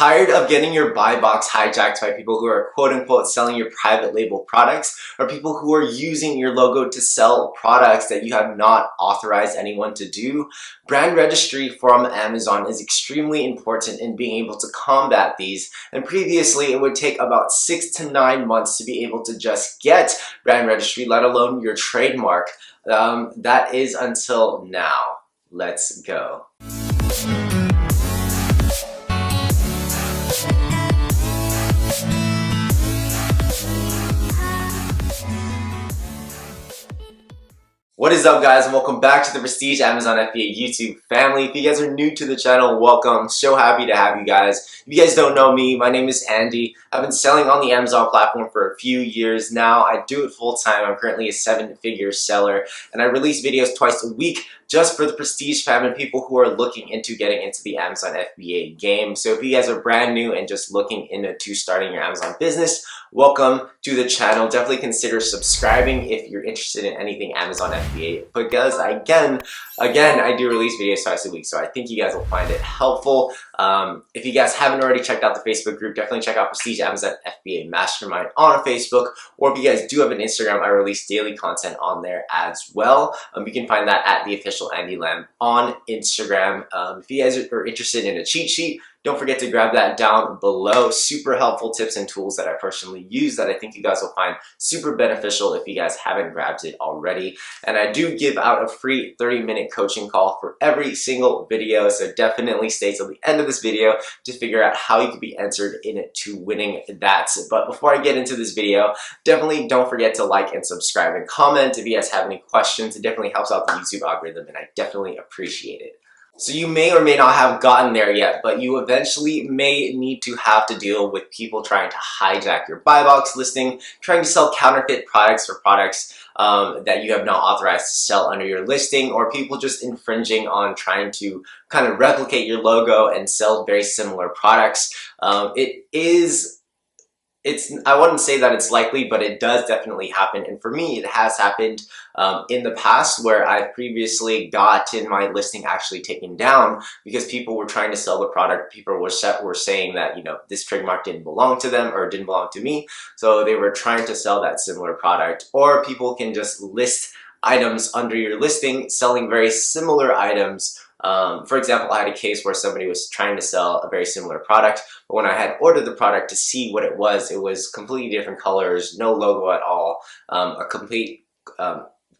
Tired of getting your buy box hijacked by people who are quote-unquote selling your private label products, or people who are using your logo to sell products that you have not authorized anyone to do? Brand registry from Amazon is extremely important in being able to combat these, and previously it would take about 6 to 9 months to be able to just get brand registry, let alone your trademark. That is until now. Let's go. What is up, guys, and welcome back to the Prestige Amazon FBA YouTube family. If you guys are new to the channel, welcome. So happy to have you guys. If you guys don't know me, my name is Andy. I've been selling on the Amazon platform for a few years now. I do it full time. I'm currently a 7-figure seller, and I release videos twice a week just for the Prestige fam and people who are looking into getting into the Amazon FBA game. So if you guys are brand new and just looking into starting your Amazon business, welcome to the channel. Definitely consider subscribing if you're interested in anything Amazon FBA, because again, I do release videos twice a week, so I think you guys will find it helpful. If you guys haven't already checked out the Facebook group, definitely check out Prestige Amazon FBA Mastermind on Facebook, or if you guys do have an Instagram, I release daily content on there as well. You can find that at the official Andy Lamb on Instagram. If you guys are interested in a cheat sheet, don't forget to grab that down below. Super helpful tips and tools that I personally use that I think you guys will find super beneficial if you guys haven't grabbed it already. And I do give out a free 30-minute coaching call for every single video, so definitely stay till the end of this video to figure out how you can be entered into winning that. But before I get into this video, definitely don't forget to like and subscribe and comment if you guys have any questions. It definitely helps out the YouTube algorithm, and I definitely appreciate it. So you may or may not have gotten there yet, but you eventually may need to have to deal with people trying to hijack your buy box listing, trying to sell counterfeit products or products that you have not authorized to sell under your listing, or people just infringing on trying to kind of replicate your logo and sell very similar products. I wouldn't say that it's likely, but it does definitely happen. And for me, it has happened in the past, where I've previously gotten my listing actually taken down because people were trying to sell the product. People were saying that, you know, this trademark didn't belong to them or didn't belong to me. So they were trying to sell that similar product. Or people can just list items under your listing, selling very similar items. For example, I had a case where somebody was trying to sell a very similar product, but when I had ordered the product to see what it was completely different colors, no logo at all, a complete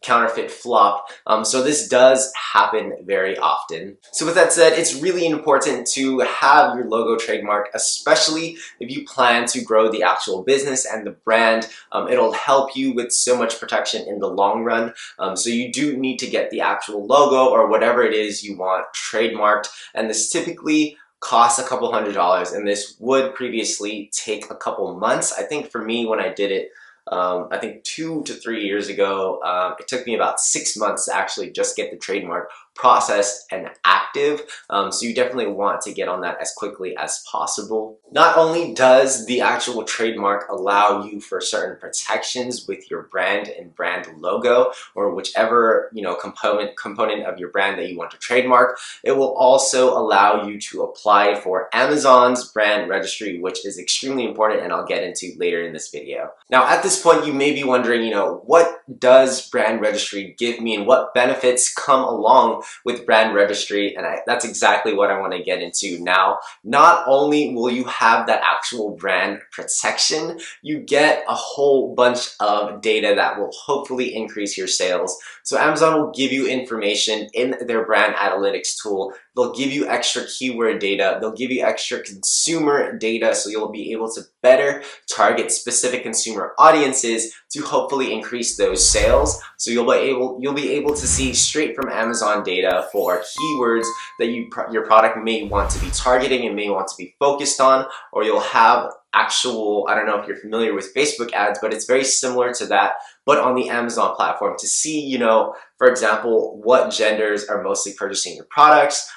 counterfeit flop. So this does happen very often. So with that said, it's really important to have your logo trademark, especially if you plan to grow the actual business and the brand. It'll help you with so much protection in the long run. So you do need to get the actual logo or whatever it is you want trademarked, and this typically costs a couple $100s, and this would previously take a couple months. I think for me, when I did it, I think 2 to 3 years ago, it took me about 6 months to actually just get the trademark processed and active. So you definitely want to get on that as quickly as possible. Not only does the actual trademark allow you for certain protections with your brand and brand logo, or whichever, you know, component of your brand that you want to trademark, it will also allow you to apply for Amazon's brand registry, which is extremely important, and I'll get into later in this video. Now, at this point, you may be wondering, you know, what does brand registry give me and what benefits come along with brand registry? And that's exactly what I want to get into now. Not only will you have that actual brand protection, you get a whole bunch of data that will hopefully increase your sales. So Amazon will give you information in their brand analytics tool. They'll give you extra keyword data. They'll give you extra consumer data, so you'll be able to better target specific consumer audiences to hopefully increase those sales. So you'll be able to see straight from Amazon data for keywords that your product may want to be targeting and may want to be focused on, or you'll have actual, I don't know if you're familiar with Facebook ads, but it's very similar to that, but on the Amazon platform, to see, you know, for example, what genders are mostly purchasing your products,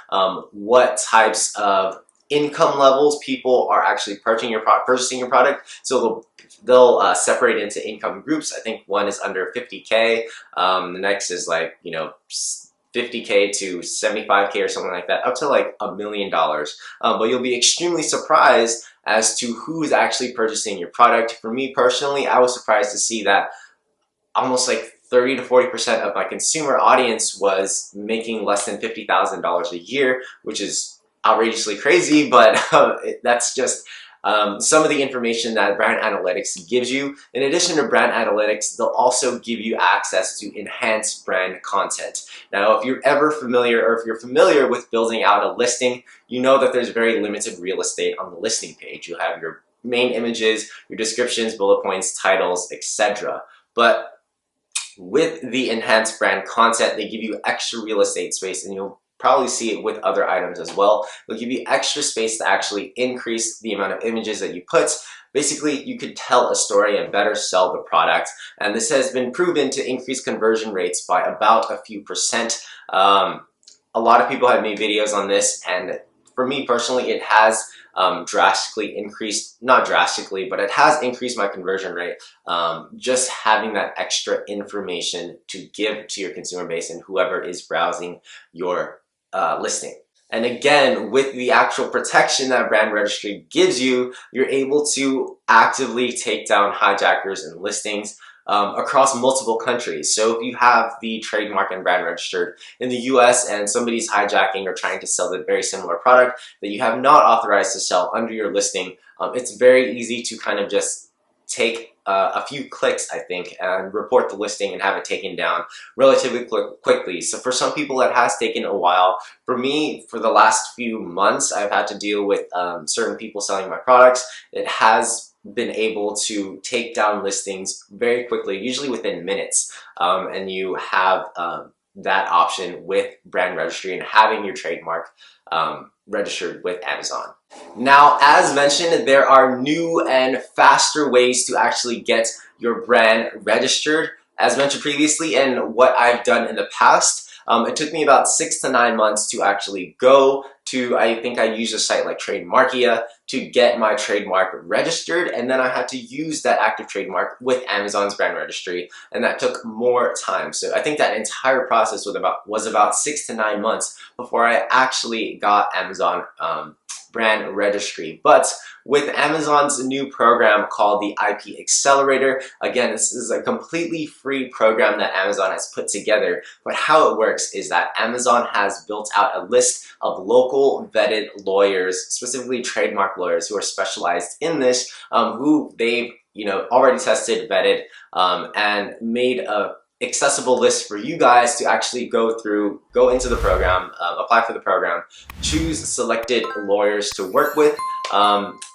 what types of income levels people are actually purchasing your product. So they'll separate into income groups. I think one is under 50K. The next is like, you know, $50K to $75K or something like that, up to like $1 million. But you'll be extremely surprised as to who's actually purchasing your product. For me personally, I was surprised to see that almost like 30 to 40% of my consumer audience was making less than $50,000 a year, which is outrageously crazy, but that's just some of the information that brand analytics gives you. In addition to brand analytics, they'll also give you access to enhanced brand content. Now, if you're ever familiar, or if you're familiar with building out a listing, you know that there's very limited real estate on the listing page. You'll have your main images, your descriptions, bullet points, titles, etc. But with the enhanced brand content, they give you extra real estate space, and you'll probably see it with other items as well. They'll give you extra space to actually increase the amount of images that you put. Basically, you could tell a story and better sell the product. And this has been proven to increase conversion rates by about a few percent. A lot of people have made videos on this, and for me personally, it has drastically increased, not drastically, but it has increased my conversion rate. Just having that extra information to give to your consumer base and whoever is browsing your listing. And again, with the actual protection that Brand Registry gives you, you're able to actively take down hijackers and listings across multiple countries. So if you have the trademark and brand registered in the US and somebody's hijacking or trying to sell a very similar product that you have not authorized to sell under your listing, it's very easy to kind of just take a few clicks, I think, and report the listing and have it taken down relatively quickly. So for some people, it has taken a while. For me, for the last few months, I've had to deal with certain people selling my products. It has been able to take down listings very quickly, usually within minutes, and you have that option with Brand Registry and having your trademark registered with Amazon. Now, as mentioned, there are new and faster ways to actually get your brand registered. As mentioned previously, and what I've done in the past, it took me about 6 to 9 months to actually go to, I think I used a site like Trademarkia to get my trademark registered, and then I had to use that active trademark with Amazon's brand registry, and that took more time. So I think that entire process was about 6 to 9 months before I actually got Amazon brand registry. But with Amazon's new program called the IP Accelerator, again, this is a completely free program that Amazon has put together. But how it works is that Amazon has built out a list of local vetted lawyers, specifically trademark lawyers who are specialized in this, who they've already tested, vetted, and made a accessible list for you guys to actually go into the program, apply for the program, choose selected lawyers to work with,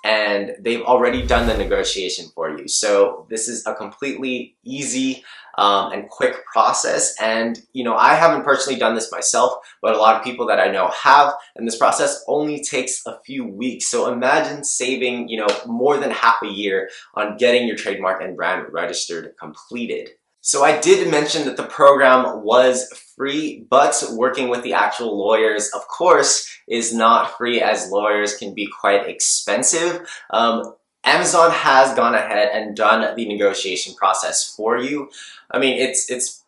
and they've already done the negotiation for you. So this is a completely easy and quick process. And I haven't personally done this myself, but a lot of people that I know have, and this process only takes a few weeks. So imagine saving more than half a year on getting your trademark and brand registered completed. So I did mention that the program was free, but working with the actual lawyers, of course, is not free, as lawyers can be quite expensive. Amazon has gone ahead and done the negotiation process for you. I mean, it's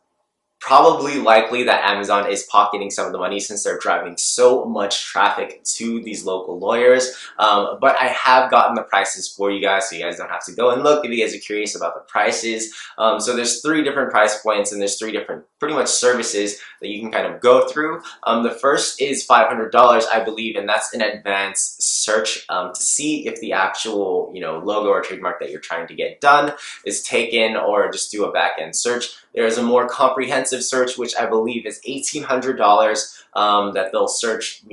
probably likely that Amazon is pocketing some of the money since they're driving so much traffic to these local lawyers. But I have gotten the prices for you guys, so you guys don't have to go and look if you guys are curious about the prices. So there's 3 different price points, and there's 3 different pretty much services that you can kind of go through. The first is $500, I believe, and that's an advanced search to see if the actual logo or trademark that you're trying to get done is taken, or just do a back-end search. There is a more comprehensive search, which I believe is $1,800, that they'll search,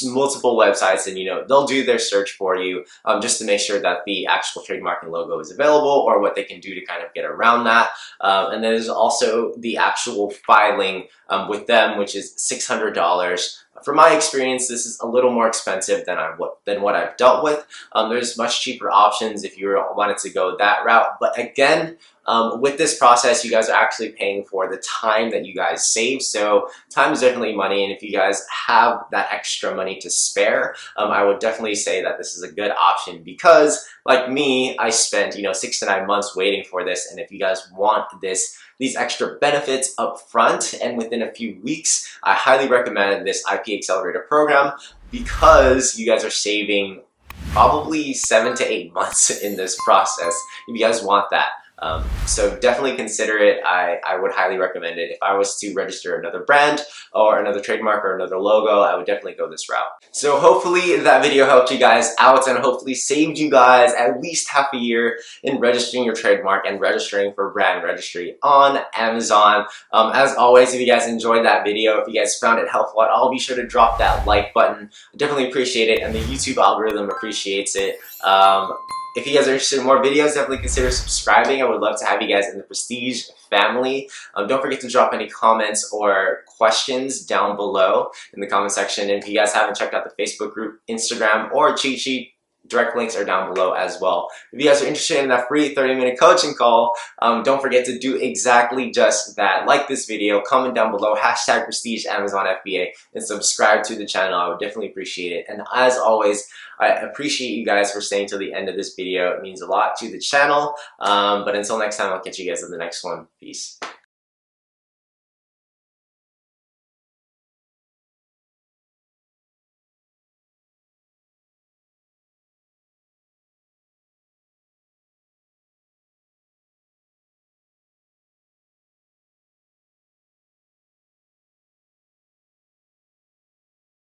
multiple websites, and they'll do their search for you just to make sure that the actual trademark and logo is available, or what they can do to kind of get around that. And then there's also the actual filing with them, which is $600. From my experience, this is a little more expensive than what I've dealt with. There's much cheaper options if you wanted to go that route. But again, with this process, you guys are actually paying for the time that you guys save. So time is definitely money, and if you guys have that extra money to spare, I would definitely say that this is a good option, because like me, I spent 6 to 9 months waiting for this. And if you guys want this these extra benefits up front and within a few weeks, I highly recommend this IP Accelerator program because you guys are saving probably 7 to 8 months in this process if you guys want that. So definitely consider it. I would highly recommend it. If I was to register another brand or another trademark or another logo, I would definitely go this route. So hopefully that video helped you guys out and hopefully saved you guys at least half a year in registering your trademark and registering for brand registry on Amazon. As always, if you guys enjoyed that video, if you guys found it helpful at all, be sure to drop that like button. I definitely appreciate it, and the YouTube algorithm appreciates it. If you guys are interested in more videos, definitely consider subscribing. I would love to have you guys in the Prestige family. Don't forget to drop any comments or questions down below in the comment section. And if you guys haven't checked out the Facebook group, Instagram, or cheat sheet, direct links are down below as well. If you guys are interested in that free 30-minute coaching call, don't forget to do exactly just that. Like this video, comment down below, hashtag Prestige Amazon FBA, and subscribe to the channel. I would definitely appreciate it. And as always, I appreciate you guys for staying till the end of this video. It means a lot to the channel. But until next time, I'll catch you guys in the next one. Peace.